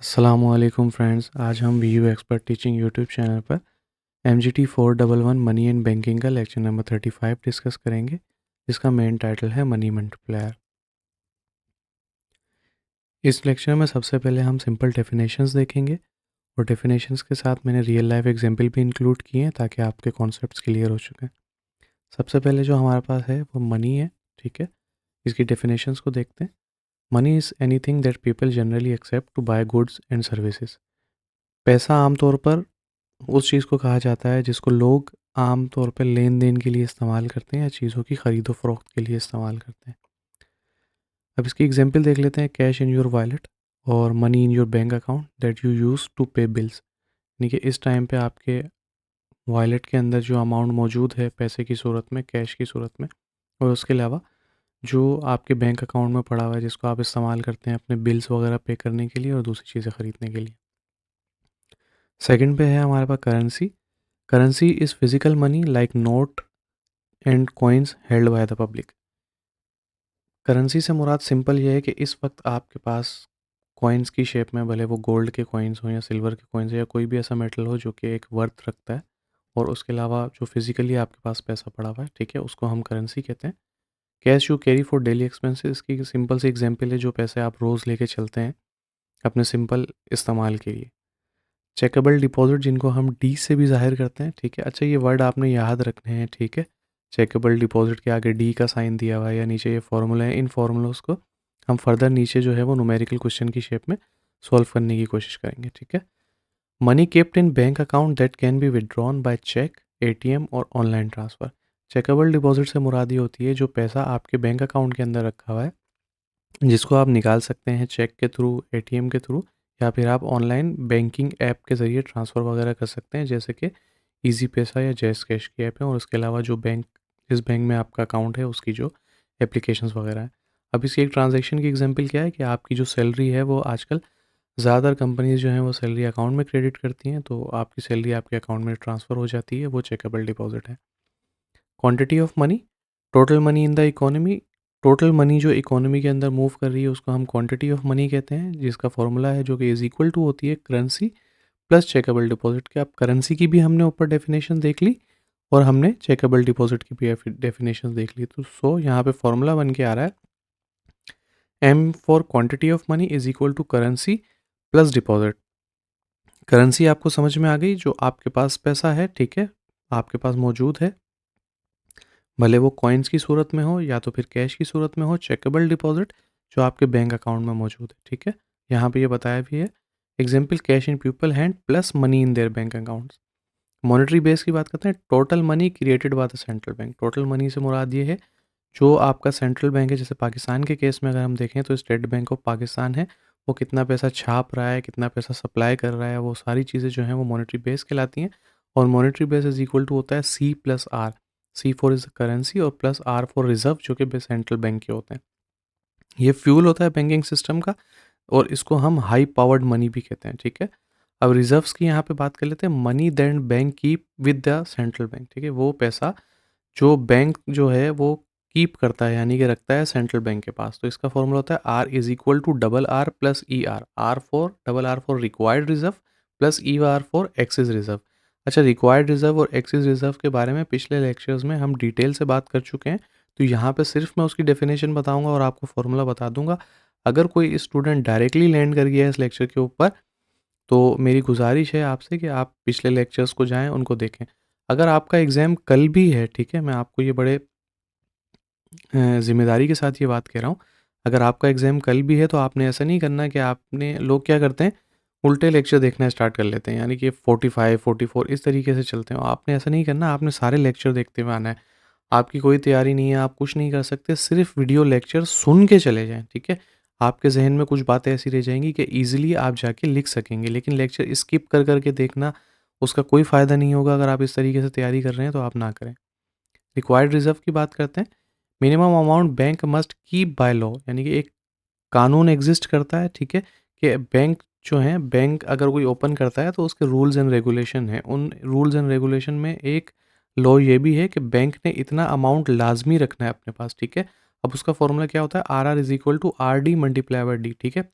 अस्सलामुअलैकुम फ्रेंड्स, आज हम V U expert teaching YouTube channel पर MGT 411 मनी एंड बैंकिंग का लेक्चर नंबर 35 डिस्कस करेंगे, जिसका मेन टाइटल है मनी मल्टीप्लायर। इस लेक्चर में सबसे पहले हम सिंपल डेफिनेशंस देखेंगे और डेफिनेशंस के साथ मैंने रियल लाइफ एग्जांपल भी इंक्लूड किए हैं ताकि आपके कॉन्सेप्ट्स क्लियर हो चुके हैं। सबसे पहले जो हमारे पास है वो मनी है, ठीक है। इसकी डेफिनेशंस को देखते हैं। Money is anything that people generally accept to buy goods and services. पैसा आमतौर पर उस चीज़ को कहा जाता है जिसको लोग आम तौर पर लेन देन के लिए इस्तेमाल करते हैं या चीज़ों की खरीदो फरोख्त के लिए इस्तेमाल करते हैं। अब इसकी एग्जांपल देख लेते हैं। कैश इन योर वॉलेट और money in your bank account that you use to pay bills. यानी कि इस टाइम पे आपके वॉलेट के अंदर जो अमाउंट मौजूद है पैसे की सूरत में, कैश की सूरत में, और उसके अलावा जो आपके बैंक अकाउंट में पड़ा हुआ है जिसको आप इस्तेमाल करते हैं अपने बिल्स वगैरह पे करने के लिए और दूसरी चीज़ें ख़रीदने के लिए। सेकंड पे है हमारे पास currency. Currency is physical money like note and coins held by the public. Currency से मुराद सिंपल ये है कि इस वक्त आपके पास कॉइन्स की शेप में, भले वो गोल्ड के कॉइन्स हो या सिल्वर के कॉइन्स हो या कोई भी ऐसा मेटल हो जो कि एक वर्थ रखता है, और उसके अलावा जो फिजिकली आपके पास पैसा पड़ा हुआ है, ठीक है, उसको हम करेंसी कहते हैं। Cash you carry for daily expenses की सिंपल सी एग्जांपल है जो पैसे आप रोज़ लेके चलते हैं अपने सिंपल इस्तेमाल के लिए। चेकेबल डिपॉजिट जिनको हम डी से भी ज़ाहिर करते हैं, ठीक है। अच्छा, ये वर्ड आपने याद रखने हैं, ठीक है। चेकेबल डिपॉजिट के आगे डी का साइन दिया हुआ है या नीचे ये फॉर्मूला है। इन फार्मूलाज को हम फर्दर नीचे जो है वो न्यूमेरिकल क्वेश्चन की शेप में सॉल्व करने की कोशिश करेंगे, ठीक है। Money kept in bank account that can be withdrawn by cheque, ATM और ऑनलाइन ट्रांसफ़र। चेकेबल डिपॉजिट से मुराद ये होती है जो पैसा आपके बैंक अकाउंट के अंदर रखा हुआ है जिसको आप निकाल सकते हैं चेक के थ्रू, ATM के थ्रू, या फिर आप ऑनलाइन बैंकिंग ऐप के ज़रिए ट्रांसफ़र वगैरह कर सकते हैं, जैसे कि ईज़ी पैसा या जैज़ कैश की ऐप है, और उसके अलावा जो बैंक, जिस बैंक में आपका अकाउंट है उसकी जो एप्लीकेशंस वगैरह हैं। अब इसकी एक ट्रांजैक्शन की एग्जांपल क्या है कि आपकी जो सैलरी है वो आजकल ज़्यादातर कंपनीज़ जो हैं वो सैलरी अकाउंट में क्रेडिट करती हैं, तो आपकी सैलरी आपके अकाउंट में ट्रांसफ़र हो जाती है, वो चेकेबल डिपॉजिट है। Quantity of money, total money in the economy. Total money जो इकोनॉमी के अंदर मूव कर रही है उसको हम क्वांटिटी ऑफ मनी कहते हैं, जिसका फॉर्मूला है जो कि इज इक्वल टू होती है करेंसी प्लस चेकेबल डिपॉजिट के। अब करेंसी की भी हमने ऊपर डेफिनेशन देख ली और हमने चेकेबल डिपॉजिट की भी डेफिनेशन देख ली, तो यहाँ पे फॉर्मूला बन के आ रहा है M for quantity of money is equal to currency plus deposit. Currency आपको समझ में आ गई, जो आपके पास पैसा है, ठीक है, आपके पास मौजूद है, भले वो कॉइन्स की सूरत में हो या तो फिर कैश की सूरत में हो। चेकेबल डिपॉजिट जो आपके बैंक अकाउंट में मौजूद है, ठीक है। यहाँ पे ये बताया भी है, example cash in people hand plus money in their bank accounts. Monetary base की बात करते हैं। Total money created by the central bank. Total money से मुराद ये है जो आपका सेंट्रल बैंक है, जैसे पाकिस्तान के केस में अगर हम देखें तो स्टेट बैंक ऑफ पाकिस्तान है, वो कितना पैसा छाप रहा है, कितना पैसा सप्लाई कर रहा है, वो सारी चीज़ें जो हैं वो मॉनेटरी बेस कहलाती हैं। और monetary base is equal to होता है C+R। C for is currency और प्लस R फॉर रिजर्व जो कि सेंट्रल बैंक के होते हैं। ये फ्यूल होता है बैंकिंग सिस्टम का और इसको हम हाई पावर्ड मनी भी कहते हैं, ठीक है। अब रिजर्व्स की यहाँ पे बात कर लेते हैं। Money that bank keep with the central bank, ठीक है, वो पैसा जो बैंक जो है वो कीप करता है यानी कि रखता है सेंट्रल बैंक के पास। तो इसका फॉर्मूला होता है R is equal to double R plus ER। R for double R for required reserve plus ER for excess reserve. अच्छा, रिक्वायर्ड रिजर्व और एक्सेस रिजर्व के बारे में पिछले लेक्चर्स में हम डिटेल से बात कर चुके हैं, तो यहाँ पे सिर्फ मैं उसकी डेफिनेशन बताऊंगा और आपको फॉर्मूला बता दूंगा। अगर कोई स्टूडेंट डायरेक्टली लैंड कर गया है इस लेक्चर के ऊपर, तो मेरी गुजारिश है आपसे कि आप पिछले लेक्चर्स को जाएं, उनको देखें। अगर आपका एग्ज़ाम कल भी है, ठीक है, मैं आपको ये बड़े ज़िम्मेदारी के साथ ये बात कह रहा हूँ। अगर आपका एग्ज़ाम कल भी है तो आपने ऐसा नहीं करना कि आपने, लोग क्या करते हैं उल्टे लेक्चर देखना स्टार्ट कर लेते हैं, यानी कि 45 44 इस तरीके से चलते हैं। आपने ऐसा नहीं करना, आपने सारे लेक्चर देखते हुए आना है। आपकी कोई तैयारी नहीं है, आप कुछ नहीं कर सकते, सिर्फ वीडियो लेक्चर सुन के चले जाएँ, ठीक है। आपके जहन में कुछ बातें ऐसी रह जाएंगी कि ईजिली आप जाके लिख सकेंगे, लेकिन लेक्चर स्किप कर करके देखना, उसका कोई फ़ायदा नहीं होगा। अगर आप इस तरीके से तैयारी कर रहे हैं तो आप ना करें। रिक्वायर्ड रिजर्व की बात करते हैं। Minimum amount bank must keep by law, यानी कि एक कानून एग्जिस्ट करता है, ठीक है, कि बैंक जो है, बैंक अगर कोई ओपन करता है तो उसके रूल्स एंड रेगुलेशन है। उन रूल्स एंड रेगुलेशन में एक लॉ ये भी है कि बैंक ने इतना अमाउंट लाजमी रखना है अपने पास, ठीक है। अब उसका फॉर्मूला क्या होता है, RR is equal to RD multiply by D, ठीक है।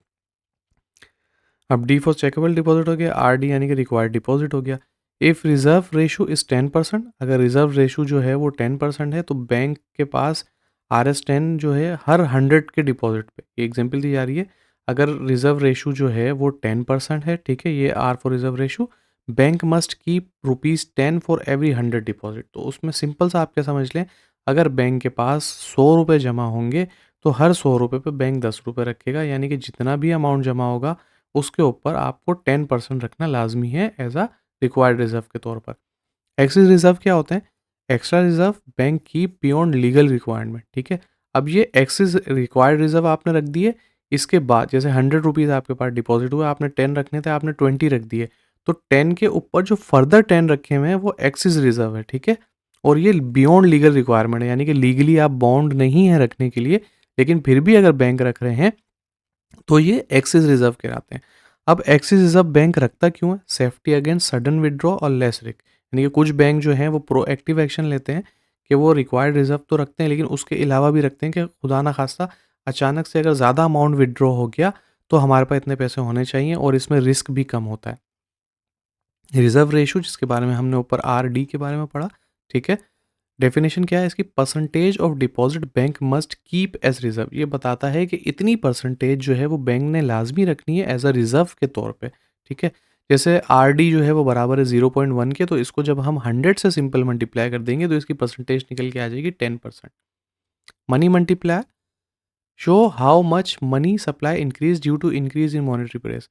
अब डी फॉर चेकेबल डिपॉजिट हो गया, आर डी यानी कि रिक्वायर्ड डिपॉजिट हो गया। इफ़ रिजर्व रेशो इज़ 10%, अगर रिजर्व रेशो जो है वो 10% है तो बैंक के पास RS10 जो है हर 100 के डिपॉजिट पे, ये एग्जांपल दी जा रही है। अगर रिजर्व रेशो जो है वो 10% है, ठीक है, ये R for reserve ratio, bank must keep ₹10 for every 100 डिपॉजिट। तो उसमें सिंपल सा आप क्या समझ लें, अगर बैंक के पास 100 रुपये जमा होंगे तो हर 100 रुपये पे बैंक 10 रुपये रखेगा, यानी कि जितना भी अमाउंट जमा होगा उसके ऊपर आपको 10% रखना लाजमी है एज अ रिक्वायर्ड रिजर्व के तौर पर। एक्सेस रिजर्व क्या होते हैं? एक्स्ट्रा रिजर्व बैंक की बियॉन्ड लीगल रिक्वायरमेंट, ठीक है। अब ये एक्सेस रिक्वायर्ड रिजर्व आपने रख दिए, इसके बाद जैसे 100 रुपीज़ आपके पास डिपॉजिट हुआ, आपने 10 रखने थे, आपने 20 रख दिए, तो 10 के ऊपर जो फर्दर 10 रखे हुए हैं वो एक्सेस रिजर्व है, ठीक है। और ये बियॉन्ड लीगल रिक्वायरमेंट है, यानी कि लीगली आप बाउंड नहीं है रखने के लिए, लेकिन फिर भी अगर बैंक रख रहे हैं तो ये एक्सेस रिजर्व कहलाते हैं। अब एक्सेस रिजर्व बैंक रखता क्यों है? सेफ्टी अगेंस्ट सडन विड्रॉ और लेस रिस्क, यानी कि कुछ बैंक जो हैं वो प्रोएक्टिव एक्शन लेते हैं कि वो रिक्वायर्ड रिजर्व तो रखते हैं, लेकिन उसके अलावा भी रखते हैं कि खुदा ना खास्ता अचानक से अगर ज़्यादा अमाउंट विड्रॉ हो गया तो हमारे पास इतने पैसे होने चाहिए और इसमें रिस्क भी कम होता है। रिजर्व रेशो जिसके बारे में हमने ऊपर RD के बारे में पढ़ा, ठीक है। डेफिनेशन क्या है इसकी? Percentage of deposit bank must keep as reserve, ये बताता है कि इतनी परसेंटेज जो है वो बैंक ने लाजमी रखनी है एज अ रिजर्व के तौर पे, ठीक है। जैसे RD जो है वो बराबर है 0.1 के, तो इसको जब हम 100 से सिंपल मल्टीप्लाई कर देंगे तो इसकी परसेंटेज निकल के आ जाएगी 10%। Money multiply show how much money supply increase due to increase in monetary press.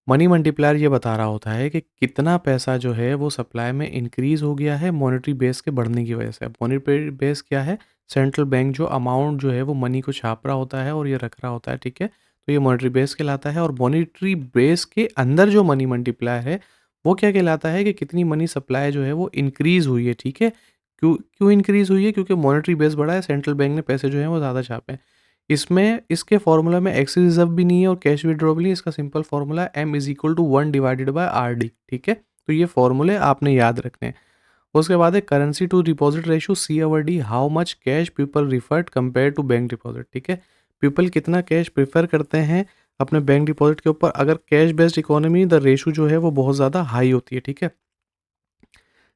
Money multiplier ये बता रहा होता है कि कितना पैसा जो है वो सप्लाई में इंक्रीज़ हो गया है मॉनेटरी बेस के बढ़ने की वजह से। अब मॉनेटरी बेस क्या है? सेंट्रल बैंक जो अमाउंट जो है वो मनी को छाप रहा होता है और ये रख रहा होता है, ठीक है? तो ये मॉनेटरी बेस कहलाता है। और मॉनेटरी बेस के अंदर जो मनी मल्टीप्लायर है वो क्या कहलाता है कि कितनी मनी सप्लाई जो है वो इंक्रीज़ हुई है, ठीक है? क्यों क्यों इंक्रीज़ हुई है? क्योंकि मॉनेटरी बेस बढ़ा है, सेंट्रल बैंक ने पैसे जो हैं वो ज़्यादा छापे हैं। इसमें इसके फॉर्मूला में एक्स रिजर्व भी नहीं है और कैश विड्रॉ भी नहीं है, इसका सिंपल फॉर्मूला M=1/RD, ठीक है। तो ये फॉर्मूले आपने याद रखने हैं। उसके बाद है currency to deposit ratio C/D, how much cash people referred compare to bank deposit, ठीक है। पीपल कितना कैश प्रेफर करते हैं अपने बैंक डिपॉजिट के ऊपर। अगर cash based economy the ratio जो है वो बहुत ज़्यादा हाई होती है, ठीक है।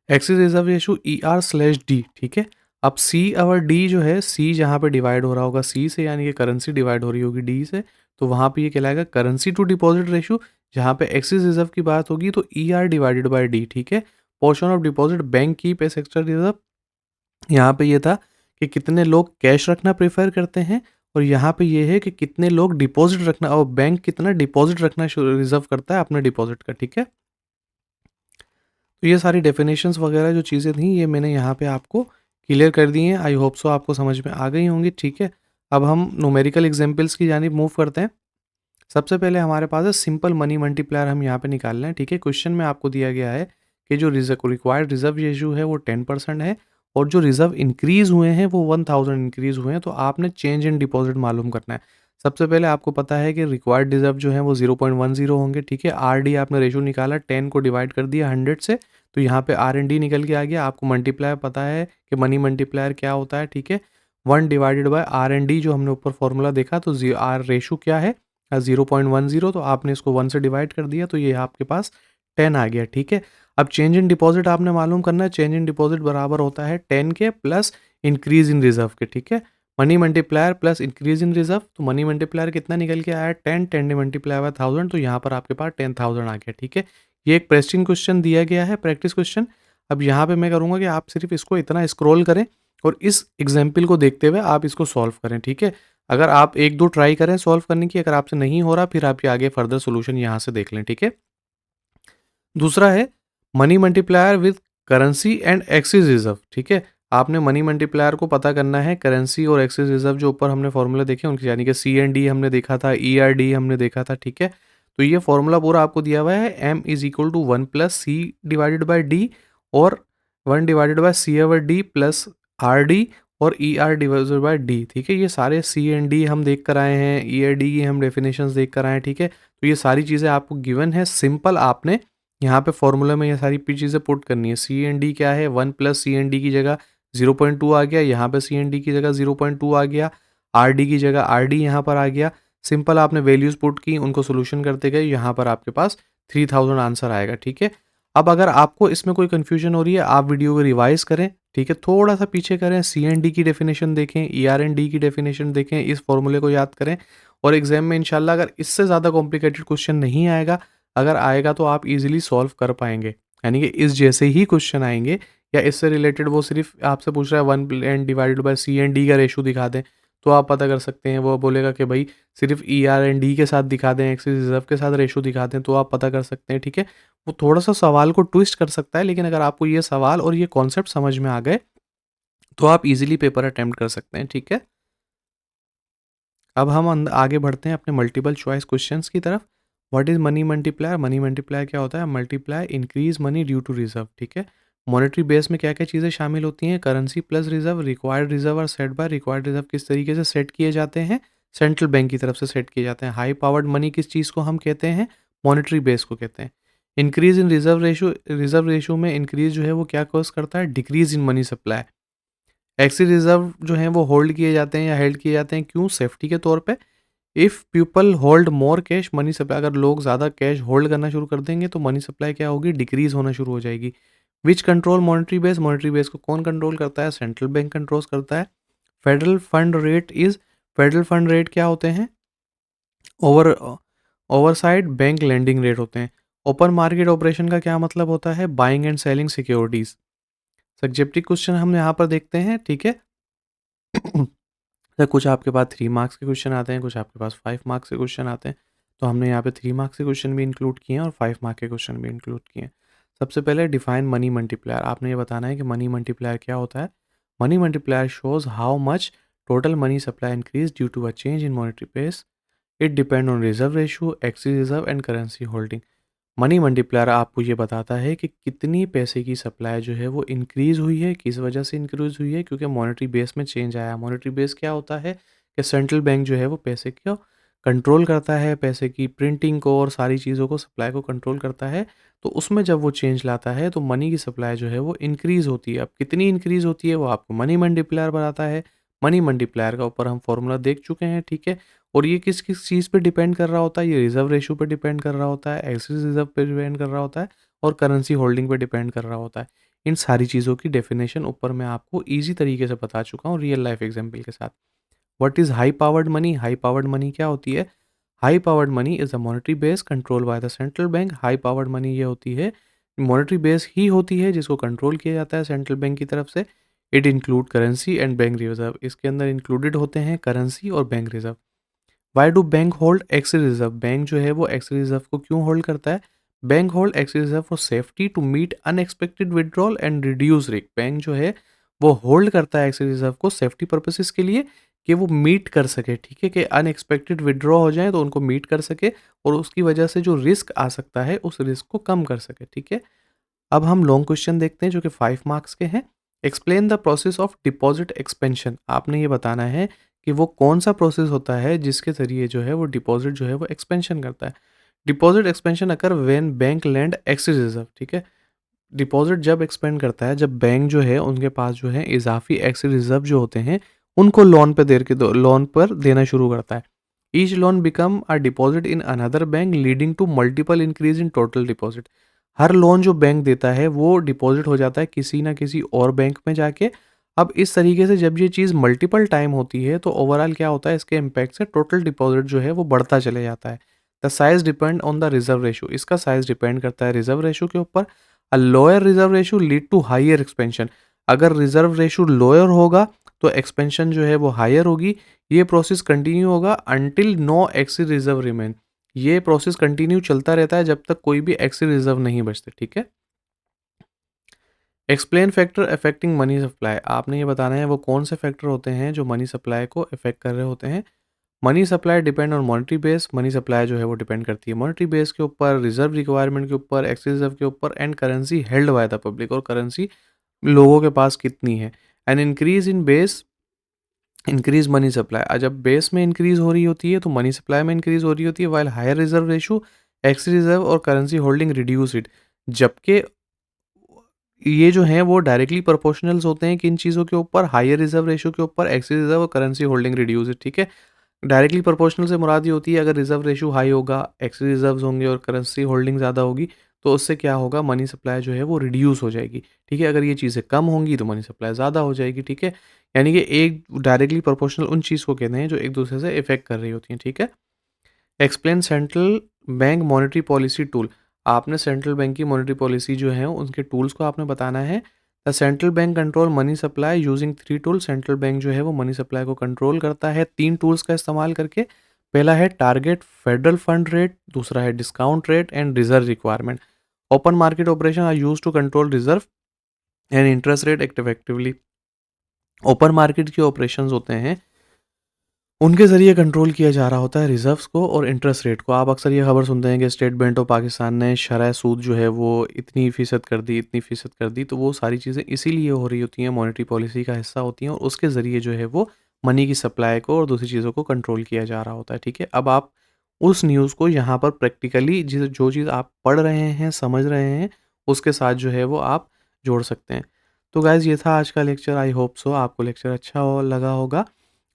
एक्सिस रिजर्व रेशो ER/D, ठीक है। अब C/D जो है, C जहाँ पे डिवाइड हो रहा होगा C से, यानी कि करेंसी डिवाइड हो रही होगी D से, तो वहाँ पे ये कहलाएगा करेंसी टू डिपॉजिट रेशो। जहाँ पे एक्सिस रिजर्व की बात होगी तो ER/D, ठीक है। Portion of deposit bank keep S extra reserve, यहाँ पे ये था कि कितने लोग कैश रखना प्रेफर करते हैं, और यहाँ पे ये है कि कितने लोग डिपॉजिट रखना, और बैंक कितना डिपॉजिट रखना रिजर्व करता है अपने डिपॉजिट का, ठीक है। तो ये सारी डेफिनेशंस वगैरह जो चीज़ें थी ये मैंने यहाँ पे आपको क्लियर कर दी हैं। आई होप सो आपको समझ में आ गई होंगी, ठीक है। अब हम न्यूमेरिकल एग्जांपल्स की जानिब मूव करते हैं। सबसे पहले हमारे पास है सिंपल मनी मल्टीप्लायर, हम यहाँ पे निकाल रहे हैं, ठीक है। क्वेश्चन में आपको दिया गया है कि जो रिक्वायर्ड रिजर्व रेशियो है वो 10% है, और जो रिजर्व इंक्रीज़ हुए हैं वो 1000 इंक्रीज़ हुए हैं, तो आपने चेंज इन डिपॉजिट मालूम करना है। सबसे पहले आपको पता है कि रिक्वायर्ड रिजर्व जो है वो 0.10 होंगे, ठीक है। RD आपने रेशियो निकाला, 10 को डिवाइड कर दिया 100 से, तो यहाँ पे RND निकल के आ गया। आपको मल्टीप्लायर पता है कि मनी मल्टीप्लायर क्या होता है, ठीक है। 1/RND जो हमने ऊपर फॉर्मूला देखा, तो आर रेशो क्या है? 0.10, तो आपने इसको 1 से डिवाइड कर दिया, तो ये आपके पास 10 आ गया, ठीक है। अब चेंज इन डिपॉजिट आपने मालूम करना है। चेंज इन डिपॉजिट बराबर होता है 10 के प्लस इंक्रीज इन रिजर्व के, ठीक है। Money multiplier plus increase in reserve, तो मनी मल्टीप्लायर कितना निकल के आया? 10 मल्टीप्लाई बाय 1000, तो यहाँ पर आपके पास 10,000 आ गया, ठीक है। ये एक प्रेस्टिंग क्वेश्चन दिया गया है, प्रैक्टिस क्वेश्चन। अब यहाँ पे मैं करूँगा कि आप सिर्फ इसको इतना स्क्रॉल करें और इस एग्जाम्पल को देखते हुए आप इसको सॉल्व करें, ठीक है। अगर आप 1-2 ट्राई करें सॉल्व करने की, अगर आपसे नहीं हो रहा फिर आप ये आगे फर्दर सॉल्यूशन यहाँ से देख लें, ठीक है। दूसरा है money multiplier with currency and axis reserve, ठीक है। आपने मनी मल्टीप्लायर को पता करना है करेंसी और एक्सिस रिजर्व जो ऊपर हमने फॉर्मूला देखे उनके, यानी कि C/D हमने देखा था, ER/D हमने देखा था, ठीक है। तो ये फॉर्मूला पूरा आपको दिया हुआ है, M=1+C/D और 1/C/D प्लस RD और ER/D, ठीक है। ये सारे C&D हम देख कर आए हैं, ER/D की हम डेफिनेशंस देख कर आए हैं, ठीक है। तो ये सारी चीज़ें आपको गिवन है, सिंपल आपने यहाँ पे फॉर्मूला में ये सारी चीज़ें पुट करनी है। C/D क्या है? 1+C/D की जगह 0.2 आ गया, यहाँ पे C/D की जगह 0.2 आ गया, RD की जगह RD यहाँ पर आ गया। सिंपल आपने वैल्यूज़ पुट की, उनको सॉल्यूशन करते गए, यहाँ पर आपके पास 3000 आंसर आएगा, ठीक है। अब अगर आपको इसमें कोई कन्फ्यूजन हो रही है, आप वीडियो को रिवाइज़ करें, ठीक है, थोड़ा-सा पीछे करें, सी-एन-डी की डेफिनेशन देखें, ई-आर-एन-डी की डेफिनेशन देखें, इस फॉर्मूले को याद करें और एग्ज़ाम में इंशाल्लाह अगर इससे ज़्यादा कॉम्प्लिकेटेड क्वेश्चन नहीं आएगा, अगर आएगा तो आप ईज़िली सॉल्व कर पाएँगे। यानी कि इस जैसे ही क्वेश्चन आएँगे या इससे रिलेटेड वो सिर्फ़ आपसे पूछ रहा है 1 एन डिवाइडेड बाय सी-एन-डी का रेशियो दिखा दें, तो आप पता कर सकते हैं। वो बोलेगा कि भई सिर्फ़ ई-आर-एन-डी के साथ दिखा दें, एक्सेस रिज़र्व के साथ रेशियो दिखा दें, तो आप पता कर सकते हैं, ठीक है। वो थोड़ा-सा सवाल को ट्विस्ट कर सकता है, लेकिन अगर आपको ये सवाल और ये कॉन्सेप्ट समझ में आ गए, तो आप ईज़िली पेपर अटेम्प्ट कर सकते हैं, ठीक है। अब हम आगे बढ़ते हैं अपने मल्टीपल चॉइस क्वेश्चंस की तरफ। What is money multiplier? Money multiplier क्या होता है? Multiply increase money due to reserve, ठीक है। मॉनेटरी बेस में क्या क्या चीज़ें शामिल होती हैं? Currency plus reserve, required reserve और सेट बाय। रिक्वायर्ड रिजर्व किस तरीके से सेट किए जाते हैं? सेंट्रल बैंक की तरफ से सेट किए जाते हैं। हाई पावर्ड मनी किस चीज़ को हम कहते हैं? मॉनेटरी बेस को कहते हैं। इंक्रीज इन रिजर्व रेशो में इंक्रीज जो है वो क्या कॉज करता है? Decrease in money supply. Excess reserve जो हैं वो होल्ड किए जाते हैं या हेल्ड किए जाते हैं, क्यों? सेफ्टी के तौर पे। If people hold more cash, money supply, अगर लोग ज़्यादा कैश होल्ड करना शुरू कर देंगे तो मनी सप्लाई क्या होगी? डिक्रीज़ होना शुरू हो जाएगी। Which control monetary base? Monetary base को कौन कंट्रोल करता है? सेंट्रल बैंक कंट्रोल करता है। फेडरल फंड रेट क्या होते हैं? ओवर ओवरसाइड बैंक लेंडिंग रेट होते हैं। ओपन मार्केट ऑपरेशन का क्या मतलब होता है? Buying and selling securities. Subjective question हम यहाँ पर देखते हैं, ठीक है। सर कुछ आपके पास 3 मार्क्स के क्वेश्चन आते हैं, कुछ आपके पास 5 मार्क्स के क्वेश्चन आते हैं। तो हमने यहाँ पे 3 मार्क्स के क्वेश्चन भी इंक्लूड किए हैं और 5 मार्क के क्वेश्चन भी इंक्लूड किए हैं। सबसे पहले डिफाइन मनी मल्टीप्लायर। आपने ये बताना है कि मनी मल्टीप्लायर क्या होता है। Money multiplier shows how much total money supply increase due to a change in monetary base. It depend on reserve ratio, excess reserve and currency holding. Money multiplier आपको ये बताता है कि कितनी पैसे की सप्लाई जो है वो इंक्रीज़ हुई है, किस वजह से इंक्रीज़ हुई है, क्योंकि मॉनेटरी बेस में चेंज आया। मॉनेटरी बेस क्या होता है कि सेंट्रल बैंक जो है वो पैसे को कंट्रोल करता है, पैसे की प्रिंटिंग को और सारी चीज़ों को, सप्लाई को कंट्रोल करता है। तो उसमें जब वो चेंज लाता है तो मनी की सप्लाई जो है वो इंक्रीज़ होती है। अब कितनी इंक्रीज़ होती है वो आपको मनी मल्टीप्लायर बताता है। मनी मल्टीप्लायर का ऊपर हम फॉर्मूला देख चुके हैं, ठीक है। और ये किस किस चीज़ पे डिपेंड कर रहा होता है? ये रिज़र्व रेशियो पे डिपेंड कर रहा होता है, एक्सेस रिज़र्व पे डिपेंड कर रहा होता है और करेंसी होल्डिंग पे डिपेंड कर रहा होता है। इन सारी चीज़ों की डेफिनेशन ऊपर मैं आपको ईज़ी तरीके से बता चुका हूँ रियल लाइफ एग्जांपल के साथ। What is high powered money? High powered money क्या होती है? High powered money is a monetary base control by the central bank. High powered money ये होती है, मॉनेटरी बेस ही होती है जिसको कंट्रोल किया जाता है सेंट्रल बैंक की तरफ से। It include currency and bank reserve. इसके अंदर इंक्लूडेड होते हैं करेंसी और bank reserve. Why do bank hold excess reserve? Bank जो है वो एक्स रिजर्व को क्यों होल्ड करता है? Bank hold excess reserve for safety to meet unexpected withdrawal and reduce risk. Bank जो है वो होल्ड करता है एक्स रिजर्व को सेफ्टी पर्पसेस के लिए, कि वो मीट कर सके, ठीक है, कि अनएक्सपेक्टेड विड्रॉ हो जाए तो उनको मीट कर सके और उसकी वजह से जो रिस्क आ सकता है उस रिस्क को कम कर सके, ठीक है। अब हम लॉन्ग क्वेश्चन देखते हैं जो कि 5 मार्क्स के हैं। Explain the process of deposit expansion. आपने ये बताना है कि वो कौन सा प्रोसेस होता है जिसके ज़रिए जो है वो डिपॉजिट जो है वो एक्सपेंशन करता है। Deposit expansion occur when bank lend excess reserve, ठीक है। डिपॉजिट जब एक्सपेंड करता है जब बैंक जो है उनके पास जो है इजाफी एक्सेस रिजर्व जो होते हैं उनको लोन पर देना शुरू करता है। Each loan become a deposit in another bank leading to multiple increase in total deposit. हर लोन जो बैंक देता है वो डिपॉजिट हो जाता है किसी ना किसी और बैंक में जाके। अब इस तरीके से जब ये चीज़ मल्टीपल टाइम होती है तो ओवरऑल क्या होता है, इसके इम्पैक्ट से टोटल डिपॉजिट जो है वो बढ़ता चले जाता है। The size depend on the reserve ratio. इसका साइज डिपेंड करता है रिजर्व रेशो के ऊपर। A lower reserve ratio lead to higher expansion. अगर रिजर्व रेशो लोअर होगा तो एक्सपेंशन जो है वो हायर होगी। ये प्रोसेस कंटिन्यू होगा until no excess reserve remain. ये प्रोसेस कंटिन्यू चलता रहता है जब तक कोई भी एक्सी रिजर्व नहीं बचते, ठीक है। Explain factor affecting money supply. आपने ये बताना है वो कौन से फैक्टर होते हैं जो मनी सप्लाई को अफेक्ट कर रहे होते हैं। Money supply depend on monetary base. Money supply जो है वो डिपेंड करती है मॉनेटरी बेस के ऊपर, रिजर्व रिक्वायरमेंट के ऊपर, एक्स रिजर्व के ऊपर and currency held by the public. और करेंसी लोगों के पास कितनी है। An increase in base increase money supply. जब बेस में इंक्रीज हो रही होती है तो मनी सप्लाई में इंक्रीज हो रही होती है, while higher reserve ratio, excess reserve और करेंसी होल्डिंग रिड्यूस इट। जबकि ये जो हैं वो डायरेक्टली प्रोपोर्शनल्स होते हैं किन चीज़ों के ऊपर? हायर रिजर्व रेशो के ऊपर, एक्स रिजर्व और करेंसी होल्डिंग रिड्यूस इट, ठीक है। डायरेक्टली प्रोपोर्शनल से मुराद ये होती है अगर रिज़र्व रेशियो हाई होगा, एक्स रिज़र्व्स होंगे और करेंसी होल्डिंग ज़्यादा होगी, तो उससे क्या होगा, मनी सप्लाई जो है वो रिड्यूस हो जाएगी, ठीक है? अगर ये चीज़ें कम होंगी तो मनी सप्लाई ज़्यादा हो जाएगी, ठीक है? यानी कि एक डायरेक्टली प्रोपोर्शनल उन चीज़ को कहते हैं जो एक-दूसरे से इफ़ेक्ट कर रही होती हैं, ठीक है? Explain central bank monetary policy tool. आपने सेंट्रल बैंक की मॉनेटरी पॉलिसी जो है उनके टूल्स को आपने बताना है। The central bank control money supply using 3 tool. Central bank जो है वो मनी सप्लाई को कंट्रोल करता है 3 टूल्स का इस्तेमाल करके। पहला है टारगेट फेडरल फंड रेट, दूसरा है discount rate and reserve requirement. Open market operation are used to control reserve and interest rate effectively. Open market के ऑपरेशंस होते हैं उनके ज़रिए कंट्रोल किया जा रहा होता है रिज़र्व्स को और इंटरेस्ट रेट को। आप अक्सर ये खबर सुनते हैं कि स्टेट बैंक ऑफ पाकिस्तान ने शरह सूद जो है वो इतनी फ़ीसद कर दी, इतनी फ़ीसद कर दी। तो वो सारी चीज़ें इसीलिए हो रही होती हैं, मॉनेटरी पॉलिसी का हिस्सा होती हैं और उसके ज़रिए जो है वो मनी की सप्लाई को और दूसरी चीज़ों को कंट्रोल किया जा रहा होता है, ठीक है? अब आप उस न्यूज़ को यहाँ पर प्रैक्टिकली जो चीज़ आप पढ़ रहे हैं, समझ रहे हैं, उसके साथ जो है वो आप जोड़ सकते हैं। तो गाइज़ ये था आज का लेक्चर। आई होप सो आपको लेक्चर अच्छा हो लगा होगा।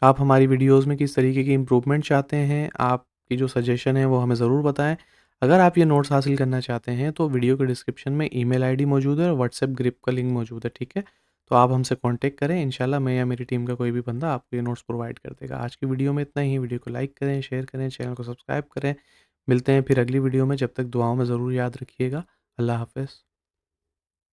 आप हमारी वीडियोज़ में किस तरीके की इम्प्रूवमेंट चाहते हैं, आपकी जो सजेशन है वो हमें ज़रूर बताएँ। अगर आप ये नोट्स हासिल करना चाहते हैं तो वीडियो के डिस्क्रिप्शन में ईमेल आईडी मौजूद है और व्हाट्सएप ग्रुप का लिंक मौजूद है, ठीक है? तो आप हमसे कॉन्टैक्ट करें, इंशाल्लाह मैं या मेरी टीम का कोई भी बंदा आपको ये नोट्स प्रोवाइड कर देगा। आज की वीडियो में इतना ही। वीडियो को लाइक करें, शेयर करें, चैनल को सब्सक्राइब करें। मिलते हैं फिर अगली वीडियो में, जब तक दुआओं में ज़रूर याद रखिएगा। अल्लाह हाफ़िज़।